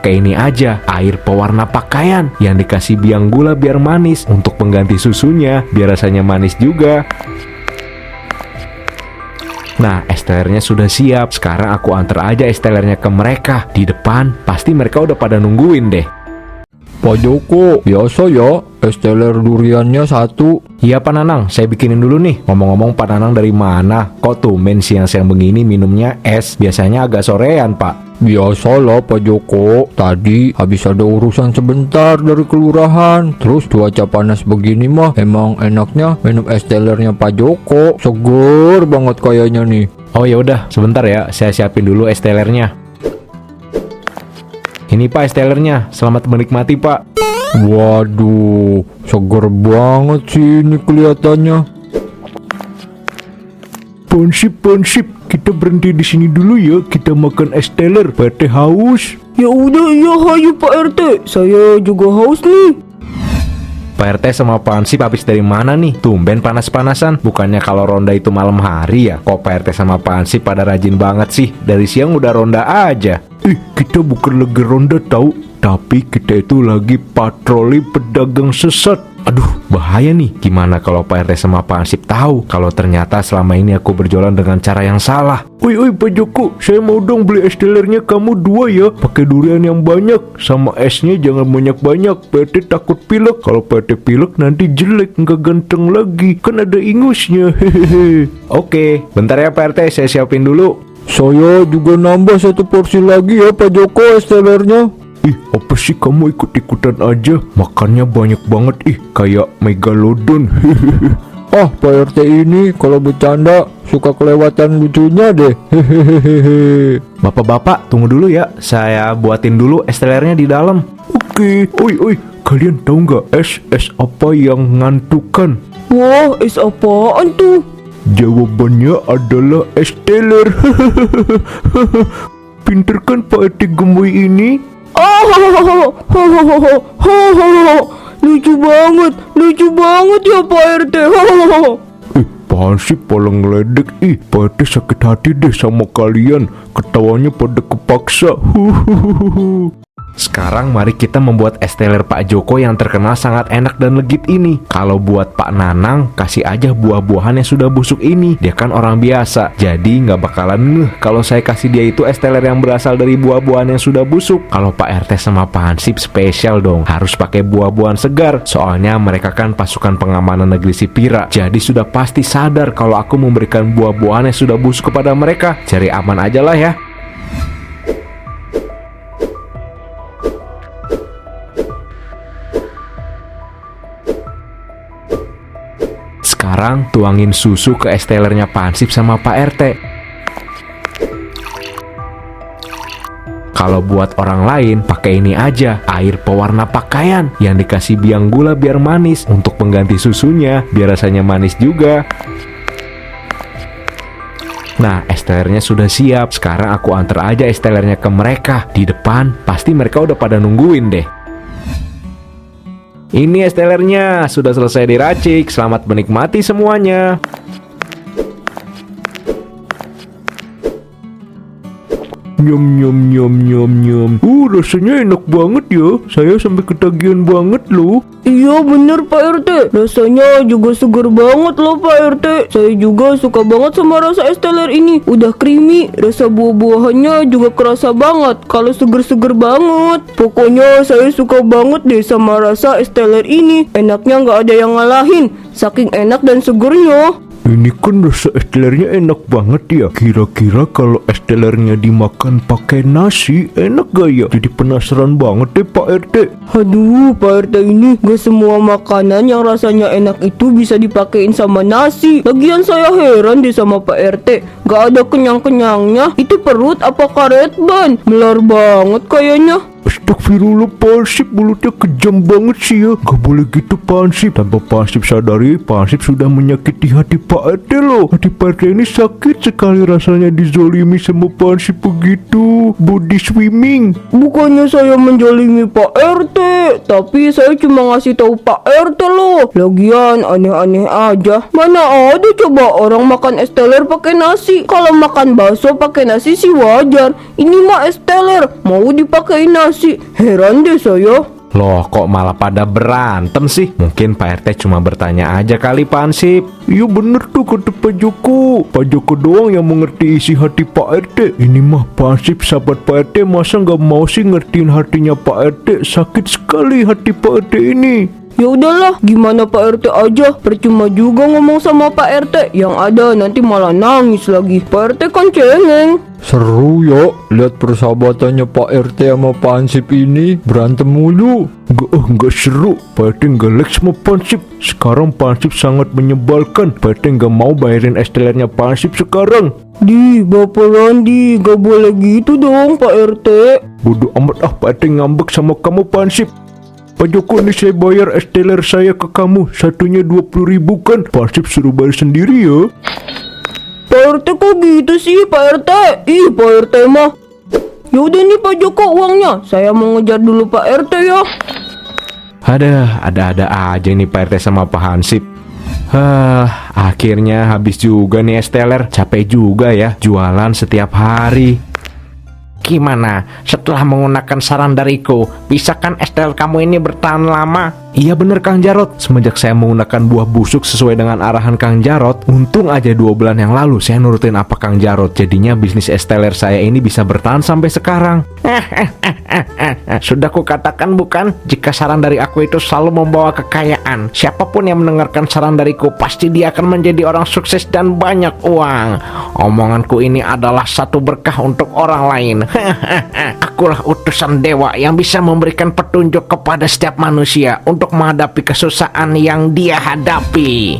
pakai ini aja, air pewarna pakaian yang dikasih biang gula biar manis untuk pengganti susunya, biar rasanya manis juga. Nah, es telernya sudah siap. Sekarang aku antar aja es telernya ke mereka. Di depan, pasti mereka udah pada nungguin deh. Pak Joko, biasa ya, es teler duriannya 1. Iya Pak Nanang, saya bikinin dulu nih. Ngomong-ngomong Pak Nanang dari mana? Kok tumben siang-siang begini minumnya es? Biasanya agak sorean Pak. Biasalah Pak Joko, tadi habis ada urusan sebentar dari kelurahan. Terus cuaca panas begini mah, emang enaknya minum es telernya Pak Joko. Seger banget kayaknya nih. Oh ya udah, sebentar ya, saya siapin dulu es telernya. Ini Pak es telernya, selamat menikmati Pak. Waduh, seger banget sih ini kelihatannya. Ponsip, kita berhenti di sini dulu ya, kita makan es teler. Pak RT haus. Ya udah, iya hayu Pak RT, saya juga haus nih. Pak RT sama Pak Hansip habis dari mana nih? Tumben panas-panasan. Bukannya kalau ronda itu malam hari ya? Kok Pak RT sama Pak Hansip pada rajin banget sih? Dari siang udah ronda aja. Kita bukan lagi ronda tahu, tapi kita itu lagi patroli pedagang sesat. Aduh, bahaya nih. Gimana kalau Pak RT sama Pak Hansip tahu kalau ternyata selama ini aku berjualan dengan cara yang salah? Oi Pak Joko, saya mau dong beli es telernya kamu 2 ya. Pakai durian yang banyak, sama esnya jangan banyak-banyak. Pak RT takut pilek. Kalau Pak RT pilek nanti jelek, nggak ganteng lagi. Kan ada ingusnya. Hehehe. Oke, bentar ya Pak RT, saya siapin dulu. Saya juga nambah 1 porsi lagi ya Pak Joko es telernya. Apa sih kamu ikut-ikutan aja? Makannya banyak banget, kayak megalodon. Ah, Pak RT ini kalau bercanda suka kelewatan lucunya deh. Hehehe. Bapak-bapak, tunggu dulu ya. Saya buatin dulu es telernya di dalam. Oke. Oi, kalian tahu nggak es apa yang ngantukan? Wah, es apaan tuh? Jawabannya adalah es teler. Pinter kan Pak RT gemoy ini? Lucu banget ya Pak RT. Pak Hansip paling ngeledek. Pak RT sakit hati deh sama kalian. Ketawanya pada kepaksa. Sekarang mari kita membuat es teler Pak Joko yang terkenal sangat enak dan legit ini. Kalau buat Pak Nanang, kasih aja buah-buahan yang sudah busuk ini. Dia kan orang biasa, jadi nggak bakalan ngeh kalau saya kasih dia itu es teler yang berasal dari buah-buahan yang sudah busuk. Kalau Pak RT sama Pak Hansip spesial dong, harus pakai buah-buahan segar. Soalnya mereka kan pasukan pengamanan negeri Sipira, jadi sudah pasti sadar kalau aku memberikan buah-buahan yang sudah busuk kepada mereka. Cari aman aja lah ya. Sekarang tuangin susu ke es telernya Pak Hansip sama Pak RT. Kalau buat orang lain, pakai ini aja, air pewarna pakaian yang dikasih biang gula biar manis untuk pengganti susunya, biar rasanya manis juga. Nah, es telernya sudah siap. Sekarang aku antar aja es telernya ke mereka. Di depan, pasti mereka udah pada nungguin deh. Ini es telernya, sudah selesai diracik. Selamat menikmati semuanya. Nyom. Rasanya enak banget ya. Saya sampai ketagihan banget loh. Iya bener Pak RT, rasanya juga seger banget loh Pak RT. Saya juga suka banget sama rasa es teler ini. Udah creamy, rasa buah-buahannya juga kerasa banget. Kalau seger-seger banget. Pokoknya saya suka banget deh sama rasa es teler ini. Enaknya nggak ada yang ngalahin, saking enak dan segernya. Ini kan rasa es telernya enak banget ya. Kira-kira kalau es telernya dimakan pakai nasi, enak gak ya? Jadi penasaran banget deh Pak RT. Aduh Pak RT ini, gak semua makanan yang rasanya enak itu bisa dipakein sama nasi. Lagian saya heran deh sama Pak RT, gak ada kenyang-kenyangnya. Itu perut apa karet ban? Melar banget kayaknya. Astagfirullah Pak Hansip, mulutnya kejam banget sih ya. Gak boleh gitu Pak Hansip. Tanpa Pak Hansip sadari, Pak Hansip sudah menyakiti hati Pak RT loh. Hati Pak RT ini sakit sekali rasanya dizolimi sama Pak Hansip begitu. Body swimming. Bukannya saya menjolimi Pak RT, tapi saya cuma ngasih tahu Pak RT loh. Lagian aneh-aneh aja. Mana ada coba orang makan es teler pakai nasi. Kalau makan bakso pakai nasi sih wajar. Ini mah es teler, mau dipakai nasi nasi. Heran deh saya. Loh, kok malah pada berantem sih? Mungkin Pak RT cuma bertanya aja kali, Pak Hansip. Iya bener tuh kata Pak Joko. Pak Joko doang yang mengerti isi hati Pak RT. Ini mah Pak Hansip sahabat Pak RT, masa nggak mau sih ngertiin hatinya Pak RT? Sakit sekali hati Pak RT ini. Ya udahlah, gimana Pak RT aja. Percuma juga ngomong sama Pak RT. Yang ada nanti malah nangis lagi. Pak RT kan cengeng. Seru ya, lihat persahabatannya Pak RT sama Pak Hansip ini berantem mulu. Nggak seru. Pak RT nggak like sama Pak Hansip. Sekarang Pak Hansip sangat menyebalkan. Pak RT nggak mau bayarin STLR-nya Pak Hansip sekarang. Di, Bapak Randi, gak boleh gitu dong Pak RT. Bodoh amat Pak RT ngambek sama kamu Pak Hansip. Pak Joko, ini saya bayar STLR saya ke kamu. Satunya 20.000 kan? Pak Hansip suruh bayar sendiri ya. Pak RT kok gitu sih Pak RT? Ih Pak RT mah. Yaudah nih Pak Joko uangnya. Saya mau ngejar dulu Pak RT ya. Ada aja nih Pak RT sama Pak Hansip. Akhirnya habis juga nih STLR. Capek juga ya jualan setiap hari. Gimana? Setelah menggunakan saran dariku, bisa kan STLR kamu ini bertahan lama? Iya bener Kang Jarot. Semenjak saya menggunakan buah busuk sesuai dengan arahan Kang Jarot, untung aja 2 bulan yang lalu saya nurutin apa Kang Jarot. Jadinya bisnis STLR saya ini bisa bertahan sampai sekarang. Sudah kukatakan bukan, jika saran dari aku itu selalu membawa kekayaan. Siapapun yang mendengarkan saran dariku, pasti dia akan menjadi orang sukses dan banyak uang. Omonganku ini adalah satu berkah untuk orang lain. Akulah utusan dewa yang bisa memberikan petunjuk kepada setiap manusia untuk menghadapi kesusahan yang dia hadapi.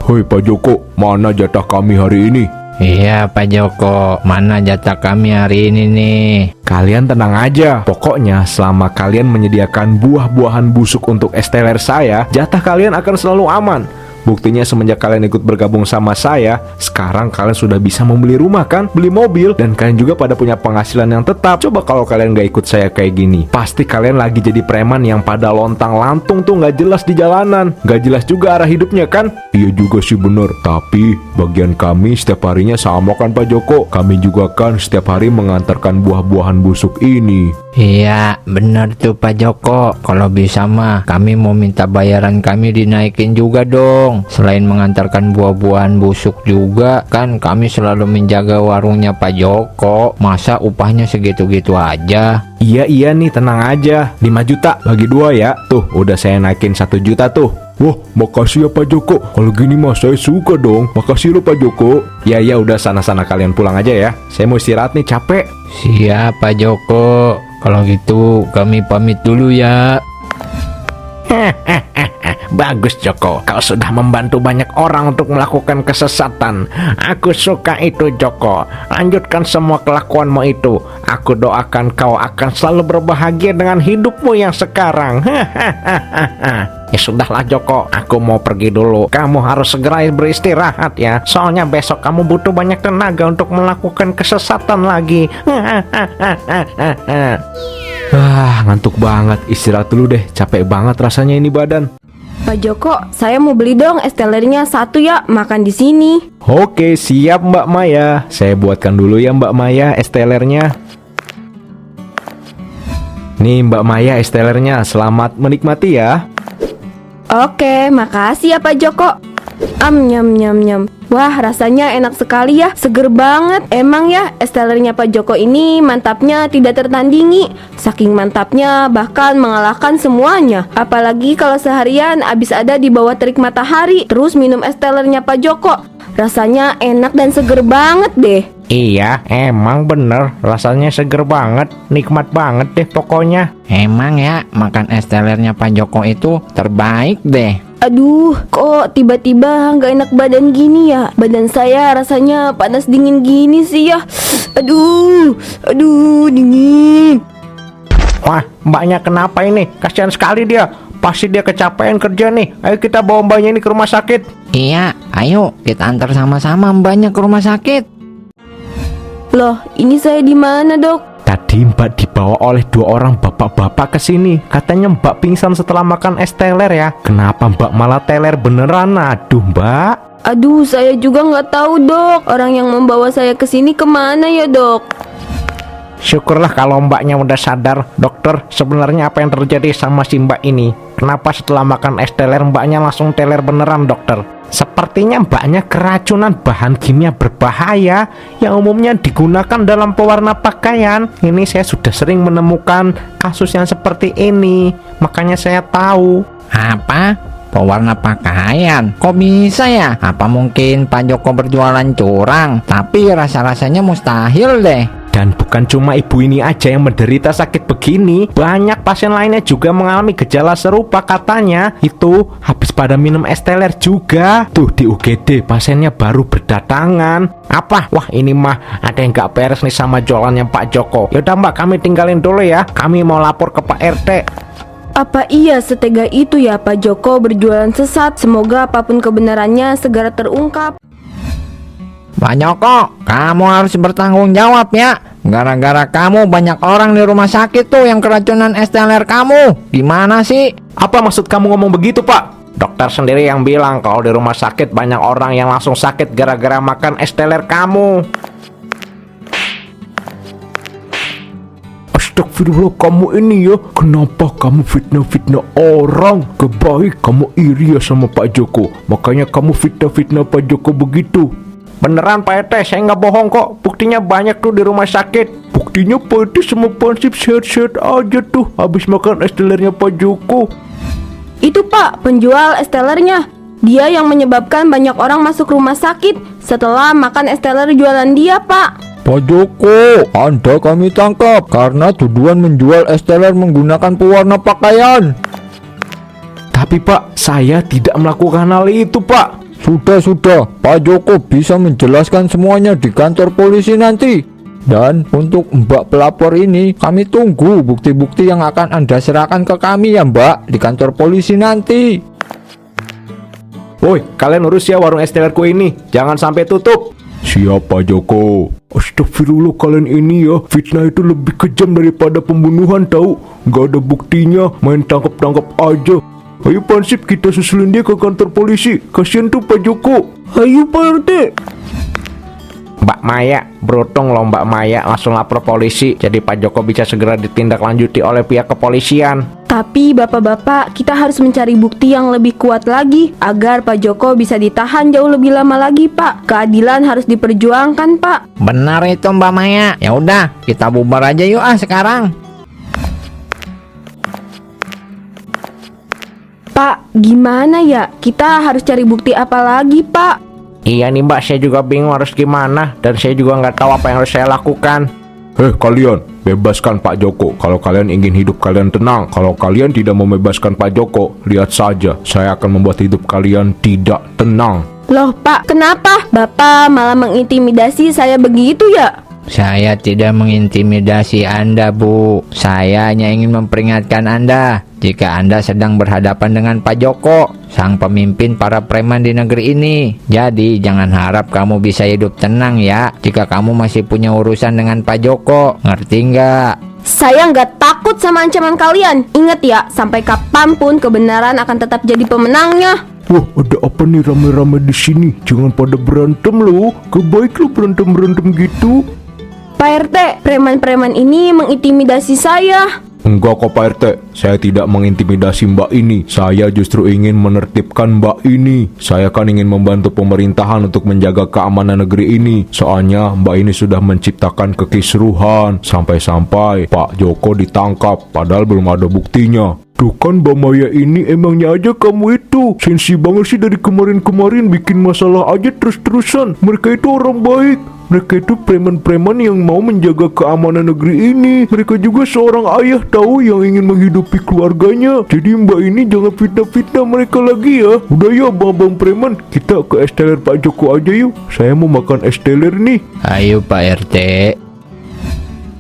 Hoi Pak Joko, mana jatah kami hari ini? Iya Pak Joko, mana jatah kami hari ini nih? Kalian tenang aja, pokoknya selama kalian menyediakan buah-buahan busuk untuk STLR saya, jatah kalian akan selalu aman. Buktinya semenjak kalian ikut bergabung sama saya, sekarang kalian sudah bisa membeli rumah kan, beli mobil, dan kalian juga pada punya penghasilan yang tetap. Coba kalau kalian gak ikut saya kayak gini, pasti kalian lagi jadi preman yang pada lontang-lantung tuh gak jelas di jalanan. Gak jelas juga arah hidupnya kan? Iya juga sih bener, tapi bagian kami setiap harinya sama kan Pak Joko. Kami juga kan setiap hari mengantarkan buah-buahan busuk ini. Iya benar tuh Pak Joko. Kalau bisa mah kami mau minta bayaran kami dinaikin juga dong. Selain mengantarkan buah-buahan busuk juga, kan kami selalu menjaga warungnya Pak Joko. Masa upahnya segitu-gitu aja? Iya nih, tenang aja. 5 juta bagi 2 ya. Tuh udah saya naikin 1 juta tuh. Wah, makasih ya Pak Joko. Kalau gini mah saya suka dong. Makasih lo Pak Joko. Ya udah, sana-sana kalian pulang aja ya. Saya mau istirahat nih, capek. Siap Pak Joko. Kalau gitu kami pamit dulu ya. Bagus Joko, kau sudah membantu banyak orang untuk melakukan kesesatan. Aku suka itu Joko. Lanjutkan semua kelakuanmu itu. Aku doakan kau akan selalu berbahagia dengan hidupmu yang sekarang. Ya sudahlah Joko, aku mau pergi dulu. Kamu harus segera beristirahat ya. Soalnya besok kamu butuh banyak tenaga untuk melakukan kesesatan lagi. Ngantuk banget. Istirahat dulu deh. Capek banget rasanya ini badan. Pak Joko, saya mau beli dong STLR-nya 1 ya, makan di sini. Oke, siap Mbak Maya. Saya buatkan dulu ya Mbak Maya STLR-nya. Nih Mbak Maya STLR-nya, selamat menikmati ya. Oke, makasih ya Pak Joko. Nyam. Wah, rasanya enak sekali ya, seger banget. Emang ya, STLR-nya Pak Joko ini mantapnya tidak tertandingi. Saking mantapnya, bahkan mengalahkan semuanya. Apalagi kalau seharian abis ada di bawah terik matahari, terus minum STLR-nya Pak Joko. Rasanya enak dan seger banget deh. Iya, emang bener. Rasanya seger banget, nikmat banget deh pokoknya. Emang ya, makan STLR-nya Pak Joko itu terbaik deh. Aduh, kok tiba-tiba nggak enak badan gini ya? Badan saya rasanya panas dingin gini sih ya. Aduh, dingin. Wah, mbaknya kenapa ini? Kasihan sekali dia. Pasti dia kecapean kerja nih. Ayo kita bawa mbaknya ini ke rumah sakit. Iya, ayo kita antar sama-sama mbaknya ke rumah sakit. Loh, ini saya di mana, Dok? Tadi mbak dibawa oleh 2 orang bapak-bapak ke sini. Katanya mbak pingsan setelah makan es teler ya. Kenapa mbak malah teler beneran? Aduh mbak. Aduh, saya juga nggak tahu, Dok. Orang yang membawa saya ke sini kemana ya, Dok? Syukurlah kalau mbaknya udah sadar. Dokter, sebenarnya apa yang terjadi sama si mbak ini? Kenapa setelah makan es teler mbaknya langsung teler beneran, dokter? Sepertinya mbaknya keracunan bahan kimia berbahaya yang umumnya digunakan dalam pewarna pakaian. Ini saya sudah sering menemukan kasus yang seperti ini, makanya saya tahu. Apa? Pewarna pakaian? Kok bisa ya? Apa mungkin Pak Joko berjualan curang? Tapi rasa-rasanya mustahil deh. Dan bukan cuma ibu ini aja yang menderita sakit begini, banyak pasien lainnya juga mengalami gejala serupa katanya. Itu habis pada minum es teler juga. Tuh di UGD pasiennya baru berdatangan. Apa? Wah ini mah ada yang gak beres nih sama jualannya Pak Joko. Yaudah mbak, kami tinggalin dulu ya. Kami mau lapor ke Pak RT. Apa iya setega itu ya Pak Joko berjualan sesat? Semoga apapun kebenarannya segera terungkap. Pak Joko, kamu harus bertanggung jawab ya. Gara-gara kamu banyak orang di rumah sakit tuh yang keracunan es teler kamu. Gimana sih? Apa maksud kamu ngomong begitu Pak? Dokter sendiri yang bilang kalau di rumah sakit banyak orang yang langsung sakit gara-gara makan es teler kamu. Astagfirullah, kamu ini ya, kenapa kamu fitnah-fitnah orang? Kebaik kamu iri ya sama Pak Joko, makanya kamu fitnah-fitnah Pak Joko begitu. Beneran Pak RT, saya nggak bohong kok. Buktinya banyak tuh di rumah sakit. Buktinya Pak RT sama Pansip sehat-sehat aja tuh habis makan es telernya Pak Joko. Itu Pak, penjual es telernya. Dia yang menyebabkan banyak orang masuk rumah sakit setelah makan es teler jualan dia Pak. Pak Joko, Anda kami tangkap karena tuduhan menjual es teler menggunakan pewarna pakaian. Tapi Pak, saya tidak melakukan hal itu Pak. Sudah, Pak Joko bisa menjelaskan semuanya di kantor polisi nanti. Dan untuk Mbak pelapor ini, kami tunggu bukti-bukti yang akan Anda serahkan ke kami ya Mbak, di kantor polisi nanti. Woi, kalian urus ya warung es telerku ini, jangan sampai tutup. Siap Pak Joko. Astagfirullah, kalian ini ya, fitnah itu lebih kejam daripada pembunuhan tahu. Gak ada buktinya, main tangkap-tangkap aja. Ayo Pansip, kita susulin dia ke kantor polisi. Kasian tuh Pak Joko. Ayo Pak RT. Mbak Maya, beruntung loh Mbak Maya langsung lapor polisi. Jadi Pak Joko bisa segera ditindaklanjuti oleh pihak kepolisian. Tapi bapak-bapak, kita harus mencari bukti yang lebih kuat lagi agar Pak Joko bisa ditahan jauh lebih lama lagi Pak. Keadilan harus diperjuangkan Pak. Benar itu Mbak Maya. Ya udah, kita bubar aja yuk sekarang. Pak, gimana ya? Kita harus cari bukti apa lagi Pak? Iya nih Mbak, saya juga bingung harus gimana. Dan saya juga nggak tahu apa yang harus saya lakukan. Kalian, bebaskan Pak Joko. Kalau kalian ingin hidup kalian tenang. Kalau kalian tidak membebaskan Pak Joko, lihat saja, saya akan membuat hidup kalian tidak tenang. Loh Pak, kenapa? Bapak malah mengintimidasi saya begitu ya? Saya tidak mengintimidasi Anda, Bu. Saya hanya ingin memperingatkan Anda jika Anda sedang berhadapan dengan Pak Joko, sang pemimpin para preman di negeri ini. Jadi jangan harap kamu bisa hidup tenang ya jika kamu masih punya urusan dengan Pak Joko. Ngerti nggak? Saya nggak takut sama ancaman kalian. Ingat ya, sampai kapanpun kebenaran akan tetap jadi pemenangnya. Wah, ada apa nih rame-rame di sini? Jangan pada berantem loh. Kebaik lo berantem-berantem gitu. Pak RT, preman-preman ini mengintimidasi saya. Enggak kok Pak RT, saya tidak mengintimidasi mbak ini. Saya justru ingin menertibkan mbak ini. Saya kan ingin membantu pemerintahan untuk menjaga keamanan negeri ini. Soalnya mbak ini sudah menciptakan kekisruhan. Sampai-sampai Pak Joko ditangkap, padahal belum ada buktinya. Tuh kan Mbak Maya ini emangnya aja kamu itu sensi banget sih dari kemarin-kemarin bikin masalah aja terus-terusan. Mereka itu orang baik. Mereka itu preman-preman yang mau menjaga keamanan negeri ini. Mereka juga seorang ayah tahu yang ingin menghidupi keluarganya. Jadi mbak ini jangan fitnah-fitnah mereka lagi ya. Udah ya bang preman, kita ke es teler Pak Joko aja yuk. Saya mau makan es teler nih. Ayo Pak RT.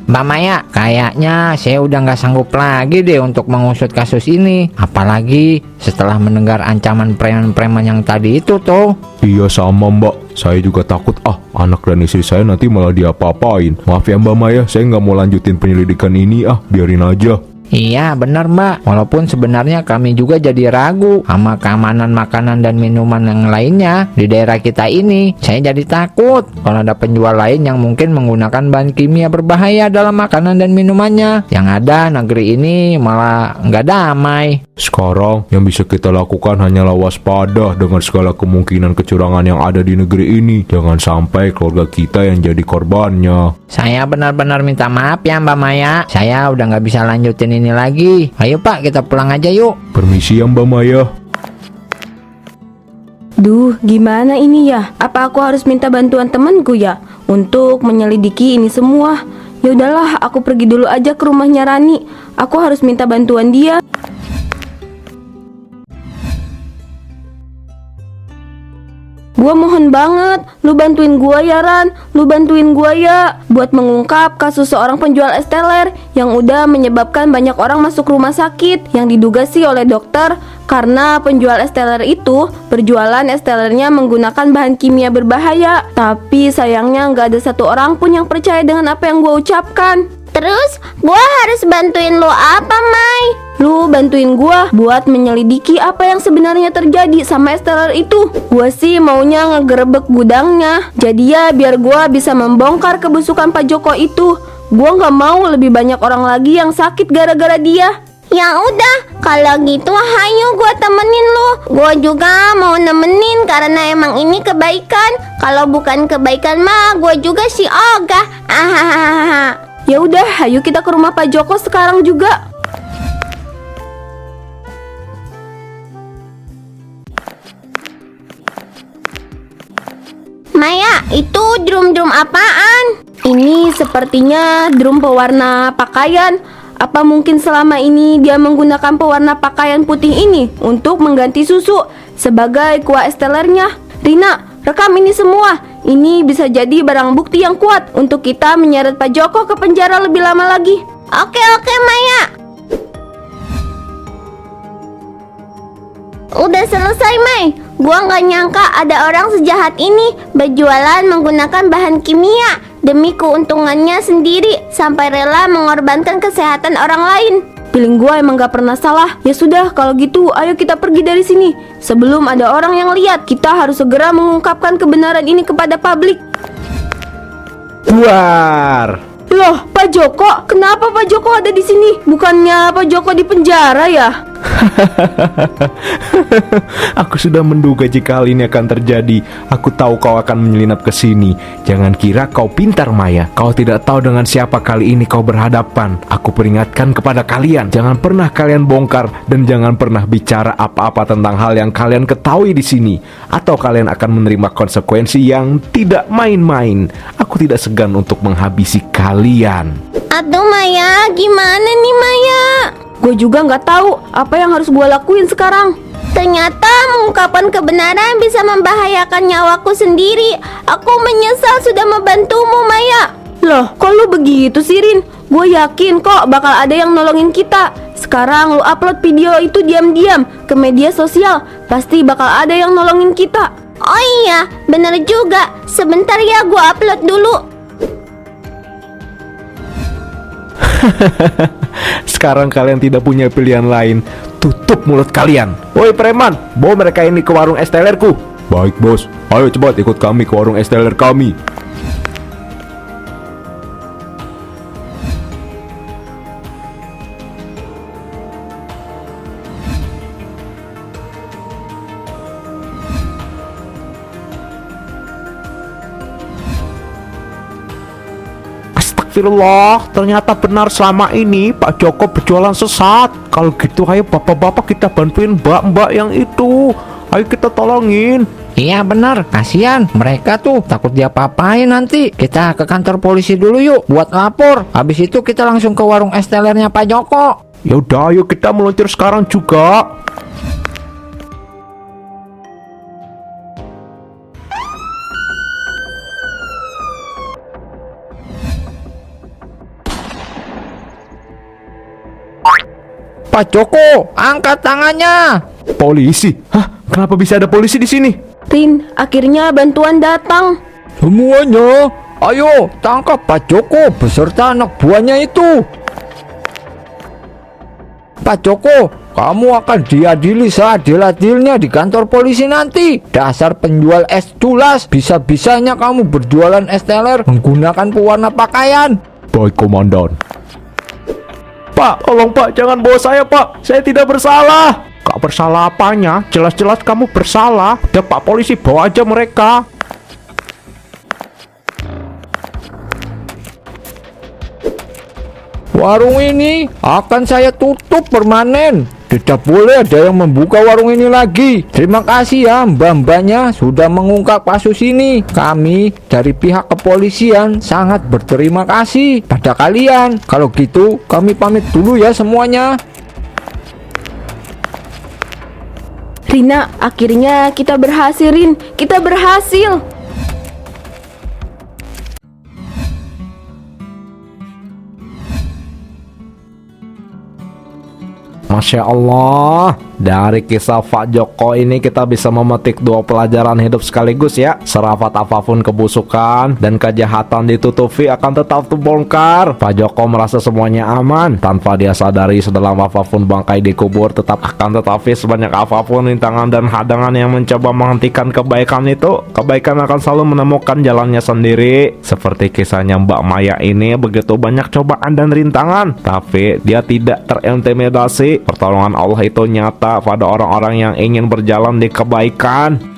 Mbak Maya, kayaknya saya udah nggak sanggup lagi deh untuk mengusut kasus ini. Apalagi setelah mendengar ancaman preman-preman yang tadi itu tuh. Iya sama mbak, saya juga takut anak dan istri saya nanti malah diapa-apain. Maaf ya Mbak Maya, saya nggak mau lanjutin penyelidikan ini biarin aja. Iya benar mbak, walaupun sebenarnya kami juga jadi ragu sama keamanan makanan dan minuman yang lainnya di daerah kita ini. Saya jadi takut kalau ada penjual lain yang mungkin menggunakan bahan kimia berbahaya dalam makanan dan minumannya. Yang ada negeri ini malah nggak damai. Sekarang yang bisa kita lakukan hanyalah waspada dengan segala kemungkinan kecurangan yang ada di negeri ini. Jangan sampai keluarga kita yang jadi korbannya. Saya benar-benar minta maaf ya Mbak Maya. Saya udah nggak bisa lanjutin ini lagi. Ayo Pak, kita pulang aja yuk. Permisi ya Mbak Maya. Duh, gimana ini ya? Apa aku harus minta bantuan temanku ya untuk menyelidiki ini semua? Ya udahlah, aku pergi dulu aja ke rumahnya Rani. Aku harus minta bantuan dia. Gua mohon banget, lu bantuin gua ya Ran, lu bantuin gua ya buat mengungkap kasus seorang penjual es teler yang udah menyebabkan banyak orang masuk rumah sakit yang diduga sih oleh dokter karena penjual es teler itu berjualan es telernya menggunakan bahan kimia berbahaya. Tapi sayangnya nggak ada satu orang pun yang percaya dengan apa yang gua ucapkan. Terus gua harus bantuin lo apa, Mai? Lu bantuin gua buat menyelidiki apa yang sebenarnya terjadi sama es teler itu. Gua sih maunya ngegerebek gudangnya. Jadi ya biar gua bisa membongkar kebusukan Pak Joko itu. Gua nggak mau lebih banyak orang lagi yang sakit gara-gara dia. Ya udah, kalau gitu hayu gua temenin lu. Gua juga mau nemenin karena emang ini kebaikan. Kalau bukan kebaikan mah gua juga si ogah. Ahahaha. Ya udah, ayo kita ke rumah Pak Joko sekarang juga. Maya, itu drum-drum apaan? Ini sepertinya drum pewarna pakaian. Apa mungkin selama ini dia menggunakan pewarna pakaian putih ini untuk mengganti susu sebagai kuah es telernya? Rina, rekam ini semua. Ini bisa jadi barang bukti yang kuat untuk kita menyeret Pak Joko ke penjara lebih lama lagi. Oke, Maya. Udah selesai, Mai. Gua nggak nyangka ada orang sejahat ini berjualan menggunakan bahan kimia demi keuntungannya sendiri sampai rela mengorbankan kesehatan orang lain. Feeling gua emang gak pernah salah. Ya sudah, kalau gitu ayo kita pergi dari sini. Sebelum ada orang yang lihat, kita harus segera mengungkapkan kebenaran ini kepada publik. Buar. Loh, Pak Joko, kenapa Pak Joko ada di sini? Bukannya Pak Joko di penjara ya? Aku sudah menduga jika hal ini akan terjadi. Aku tahu kau akan menyelinap ke sini. Jangan kira kau pintar, Maya. Kau tidak tahu dengan siapa kali ini kau berhadapan. Aku peringatkan kepada kalian, jangan pernah kalian bongkar dan jangan pernah bicara apa-apa tentang hal yang kalian ketahui di sini, atau kalian akan menerima konsekuensi yang tidak main-main. Aku tidak segan untuk menghabisi kalian. Aduh, Maya, gimana nih, Maya? Gue juga nggak tahu apa yang harus gue lakuin sekarang. Ternyata mengungkapkan kebenaran bisa membahayakan nyawaku sendiri. Aku menyesal sudah membantumu, Maya. Loh, kok lu begitu sih, Rin? Gue yakin kok bakal ada yang nolongin kita. Sekarang lu upload video itu diam-diam ke media sosial. Pasti bakal ada yang nolongin kita. Oh iya, bener juga. Sebentar ya, gue upload dulu. Sekarang kalian tidak punya pilihan lain. Tutup mulut kalian. Woi preman, bawa mereka ini ke warung es telerku. Baik bos, ayo cepat ikut kami ke warung es teler kami. Astagfirullah, ternyata benar selama ini Pak Joko berjualan sesat. Kalau gitu ayo bapak-bapak kita bantuin mbak-mbak yang itu. Ayo kita tolongin. Iya benar, kasihan mereka tuh takut diapa-apain nanti. Kita ke kantor polisi dulu yuk buat lapor. Habis itu kita langsung ke warung es telernya Pak Joko. Yaudah, ayo kita meluncur sekarang juga. Pak Joko, angkat tangannya. Polisi? Hah? Kenapa bisa ada polisi di sini? Rin, akhirnya bantuan datang. Semuanya, ayo tangkap Pak Joko beserta anak buahnya itu. Pak Joko, kamu akan diadili seadil-adilnya di kantor polisi nanti. Dasar penjual es culas, bisa-bisanya kamu berjualan es teler menggunakan pewarna pakaian. Baik, Komandan. Pak, tolong Pak, jangan bawa saya Pak. Saya tidak bersalah. Gak bersalah apanya? Jelas-jelas kamu bersalah. Udah Pak polisi, bawa aja mereka. Warung ini akan saya tutup permanen. Tidak boleh ada yang membuka warung ini lagi. Terima kasih ya mbak-mbaknya sudah mengungkap kasus ini. Kami dari pihak kepolisian sangat berterima kasih pada kalian. Kalau gitu kami pamit dulu ya semuanya. Rina, akhirnya kita berhasil, Rin. Kita berhasil. Masya Allah, dari kisah Pak Joko ini kita bisa memetik dua pelajaran hidup sekaligus ya. Serapat apapun kebusukan dan kejahatan ditutupi akan tetap terbongkar. Pak Joko merasa semuanya aman tanpa dia sadari sedalam apapun bangkai dikubur tetap akan tetapi sebanyak apapun rintangan dan hadangan yang mencoba menghentikan kebaikan itu, kebaikan akan selalu menemukan jalannya sendiri. Seperti kisahnya Mbak Maya ini, begitu banyak cobaan dan rintangan, tapi dia tidak terintimidasi. Pertolongan Allah itu nyata pada orang-orang yang ingin berjalan di kebaikan.